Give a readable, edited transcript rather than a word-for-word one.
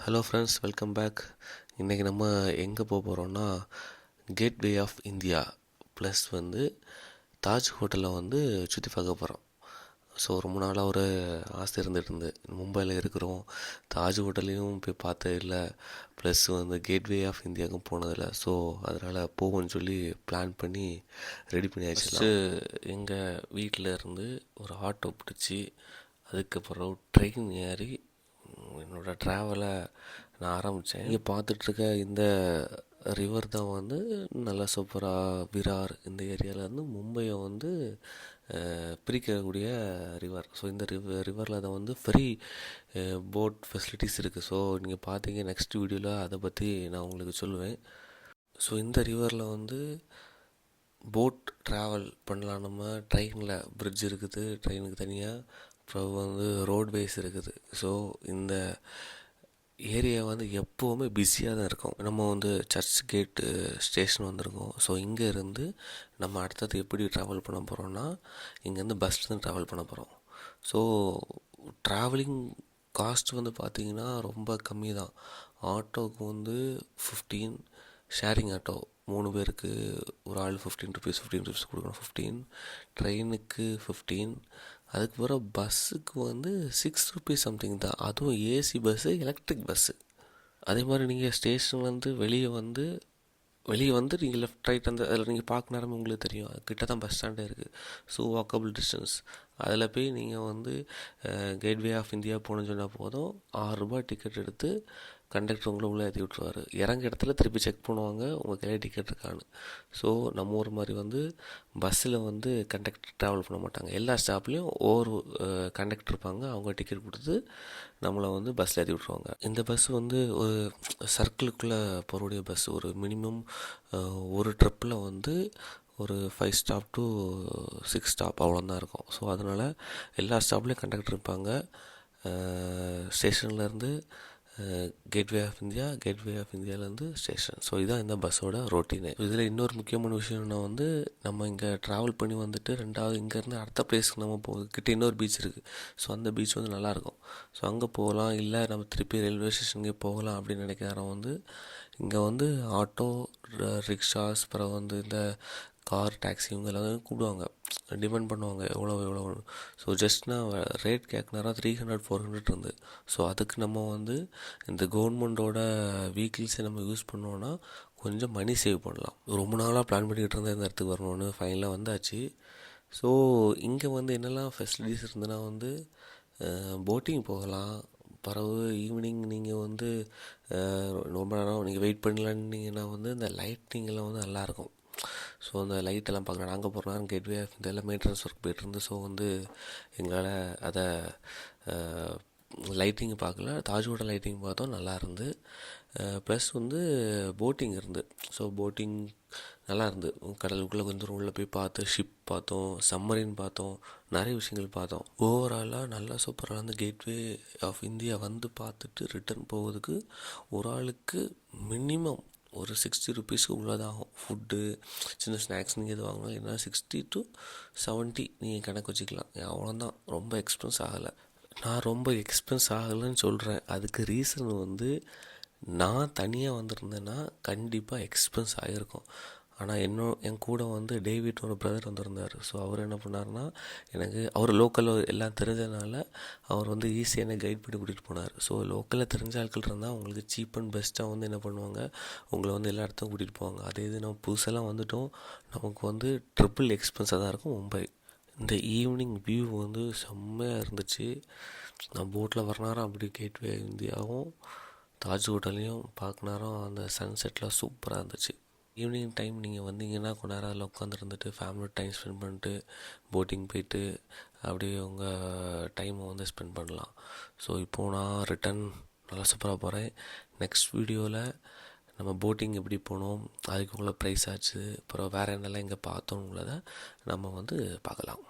Hello friends, welcome back. இன்றைக்கி நம்ம எங்கே போக போகிறோம்னா gateway of India plus Taj ஹோட்டலில் சுற்றி பார்க்க போகிறோம். ஸோ ரொம்ப நாளாக ஒரு ஆசை இருந்துகிட்டு மும்பையில் இருக்கிறோம், தாஜ் ஹோட்டலையும் போய் பார்த்தது இல்லை, ப்ளஸ் கேட்வே ஆஃப் இந்தியாவுக்கும் போனதில்லை. ஸோ அதனால் போவோம்னு சொல்லி பிளான் பண்ணி ரெடி பண்ணியாச்சு. எங்கள் வீட்டில் இருந்து ஒரு ஆட்டோ பிடிச்சி அதுக்கப்புறம் ட்ரெயின் ஏறி என்னோடய ட்ராவலை நான் ஆரம்பித்தேன். இங்கே பார்த்துட்ருக்க இந்த ரிவர் தான் நல்லா சூப்பராக விரார் இந்த ஏரியாவில் மும்பையை பிரிக்கக்கூடிய ரிவர். ஸோ இந்த ரிவரில் தான் ஃப்ரீ போட் ஃபெசிலிட்டிஸ் இருக்குது. ஸோ நீங்கள் பார்த்தீங்க நெக்ஸ்ட் வீடியோவில் அதை பற்றி நான் உங்களுக்கு சொல்லுவேன். ஸோ இந்த ரிவரில் போட் ட்ராவல் பண்ணலாம். நம்ம ட்ரெயினில் பிரிட்ஜ் இருக்குது, ட்ரெயினுக்கு தனியாக. அப்புறம் ரோட்வேஸ் இருக்குது. ஸோ இந்த ஏரியா எப்போவுமே பிஸியாக தான் இருக்கும். நம்ம சர்ச் கேட்டு ஸ்டேஷன் வந்திருக்கோம். ஸோ இங்கே இருந்து நம்ம அடுத்தது எப்படி ட்ராவல் பண்ண போகிறோம்னா இங்கேருந்து பஸ்லேருந்து ட்ராவல் பண்ண போகிறோம். ஸோ ட்ராவலிங் காஸ்ட் பார்த்திங்கன்னா ரொம்ப கம்மி தான். ஆட்டோவுக்கு 15, ஷேரிங் ஆட்டோ 3 பேருக்கு ஒரு ஆள் 15 ருபீஸ் கொடுக்கணும். 15, ட்ரெயினுக்கு 15, அதுக்கப்புறம் பஸ்ஸுக்கு 6 ருபீஸ் சம்திங் தான். அதுவும் ஏசி பஸ்ஸு, எலக்ட்ரிக் பஸ்ஸு. அதே மாதிரி நீங்கள் ஸ்டேஷன் வெளியே நீங்கள் லெஃப்ட் ரைட் அதில் நீங்கள் பார்க்க நேரமே உங்களுக்கு தெரியும், கிட்ட தான் பஸ் ஸ்டாண்டே இருக்குது. So walkable distance. அதில் போய் நீங்கள் கேட்வே ஆஃப் இந்தியா போகணுன்னு சொன்னால் போதும், 6 ரூபாய் டிக்கெட் எடுத்து கண்டக்டர் உங்களை உள்ளே ஏற்றி விட்ருவார். இறங்க இடத்துல திருப்பி செக் பண்ணுவாங்க உங்கள் கையில் டிக்கெட் இருக்கான்னு. ஸோ நம்ம ஊர் மாதிரி பஸ்ஸில் கண்டக்டர் ட்ராவல் பண்ண மாட்டாங்க. எல்லா ஸ்டாப்லேயும் ஒவ்வொரு கண்டக்டர் இருப்பாங்க. அவங்க டிக்கெட் கொடுத்து நம்மளை பஸ்ஸில் ஏற்றி விட்ருவாங்க. இந்த பஸ் ஒரு சர்க்கிளுக்குள்ளே போகக்கூடிய பஸ். ஒரு மினிமம் ஒரு ட்ரிப்பில் ஒரு 5 ஸ்டாப் டு 6 ஸ்டாப் அவ்வளோதான் இருக்கும். ஸோ அதனால் எல்லா ஸ்டாப்லேயும் கண்டக்டர் இருப்பாங்க. ஸ்டேஷன்லேருந்து கேட்வே ஆஃப் இந்தியாவிலேருந்து ஸ்டேஷன். ஸோ இதுதான் இந்த பஸ்ஸோட ரொட்டீனு. இதில் இன்னொரு முக்கியமான விஷயம்னா நம்ம இங்கே ட்ராவல் பண்ணி ரெண்டாவது இங்கேருந்து அடுத்த பிளேஸ்க்கு நம்ம போகிறதுக்கிட்ட இன்னொரு பீச் இருக்குது. ஸோ அந்த பீச் நல்லாயிருக்கும். ஸோ அங்கே போகலாம், இல்லை நம்ம திருப்பி ரயில்வே ஸ்டேஷனுக்கே போகலாம் அப்படின்னு நினைக்கிறவங்க இங்கே ஆட்டோ, ரிக்ஷாஸ், அப்புறம் இந்த கார், டாக்ஸி இவங்க எல்லாமே கூப்பிடுவாங்க, டிமாண்ட் பண்ணுவாங்க எவ்வளோ. ஸோ ஜஸ்ட் நான் ரேட் கேட்குனாரா 300, 400 இருந்து. ஸோ அதுக்கு நம்ம இந்த கவர்மெண்ட்டோட வெஹிக்கிள்ஸை நம்ம யூஸ் பண்ணோன்னா கொஞ்சம் மணி சேவ் பண்ணலாம். ரொம்ப நாளாக பிளான் பண்ணிக்கிட்டு இருந்தேன் இந்த இடத்துக்கு வரணும்னு. ஃபைனலாக வந்தாச்சு. ஸோ இங்கே என்னெல்லாம் ஃபெசிலிட்டிஸ் இருந்ததுன்னா போட்டிங் போகலாம். பிறகு ஈவினிங் நீங்கள் ரொம்ப நேரம் நீங்கள் வெயிட் பண்ணலான்னீங்கன்னா இந்த லைட்டிங்கெல்லாம் நல்லாயிருக்கும். ஸோ அந்த லைட்டெல்லாம் பார்க்கலாம். நாங்கள் போகிற நேரம் கேட்வே ஆஃப் இந்தியாவில் மெயின்டெனன்ஸ் ஒர்க் போய்ட்டுருந்து. ஸோ எங்களால் அதை லைட்டிங் பார்க்கல. தாஜோட லைட்டிங் பார்த்தோம், நல்லா இருந்து. ப்ளஸ் போட்டிங் இருந்து. ஸோ போட்டிங் நல்லா இருந்து. கடலுக்குள்ளே கொஞ்சம் உள்ளே போய் பார்த்து ஷிப் பார்த்தோம், சம்மரின் பார்த்தோம், நிறைய விஷயங்கள் பார்த்தோம். ஓவராலாக நல்லா சூப்பராக கேட்வே ஆஃப் இந்தியா பார்த்துட்டு ரிட்டர்ன் போகிறதுக்கு ஒரு ஆளுக்கு மினிமம் ஒரு 60 ருபீஸ்க்கு உள்ளதாகும். ஃபுட்டு, சின்ன ஸ்நாக்ஸ் நீங்கள் எது வாங்கினாலும் என்ன 60 to 70 நீங்கள் கணக்கு வச்சுக்கலாம். அவ்வளோதான், ரொம்ப எக்ஸ்பென்ஸ் ஆகலை. நான் ரொம்ப எக்ஸ்பென்ஸ் ஆகலைன்னு சொல்கிறேன். அதுக்கு ரீசன் நான் தனியாக வந்திருந்தேன்னா கண்டிப்பாக எக்ஸ்பென்ஸ் ஆகிருக்கும். ஆனால் என் கூட டேவிட் ஒரு பிரதர் வந்திருந்தார். ஸோ அவர் என்ன பண்ணார்னா, அவர் லோக்கலில் எல்லாம் தெரிஞ்சதுனால அவர் ஈஸியாக என்ன கைட் பண்ணி கூட்டிகிட்டு போனார். ஸோ லோக்கலில் தெரிஞ்ச ஆட்கள் இருந்தால் அவங்களுக்கு சீப் அண்ட் பெஸ்ட்டாக என்ன பண்ணுவாங்க, உங்களை எல்லா இடத்துக்கும் கூட்டிகிட்டு போவாங்க. அதே இது நம்ம புதுசெல்லாம் வந்துட்டோம், நமக்கு ட்ரிபிள் எக்ஸ்பென்ஸாக தான் இருக்கும் மும்பை. இந்த ஈவினிங் வியூ செம்மையாக இருந்துச்சு. நான் போட்டில் வர நேரம் அப்படி கேட்வே இந்தியாவும் தாஜ் ஹோட்டலையும் பார்க்க நேரம் அந்த சன்செட்லாம் சூப்பராக இருந்துச்சு. ஈவினிங் டைம் நீங்கள் வந்தீங்கன்னா கொஞ்ச நேரம் அதில் உட்காந்துருந்துட்டு ஃபேமிலியோட டைம் ஸ்பெண்ட் பண்ணிட்டு போட்டிங் போயிட்டு அப்படியே உங்கள் டைமை ஸ்பெண்ட் பண்ணலாம். ஸோ இப்போது நான் ரிட்டன் நல்லா சூப்பராக போகிறேன். நெக்ஸ்ட் வீடியோவில் நம்ம போட்டிங் எப்படி போனோம், அதுக்கு உங்களை ப்ரைஸ் ஆச்சு, அப்புறம் வேறு என்னெல்லாம் இங்கே பார்த்தோங்கிறத நம்ம பார்க்கலாம்.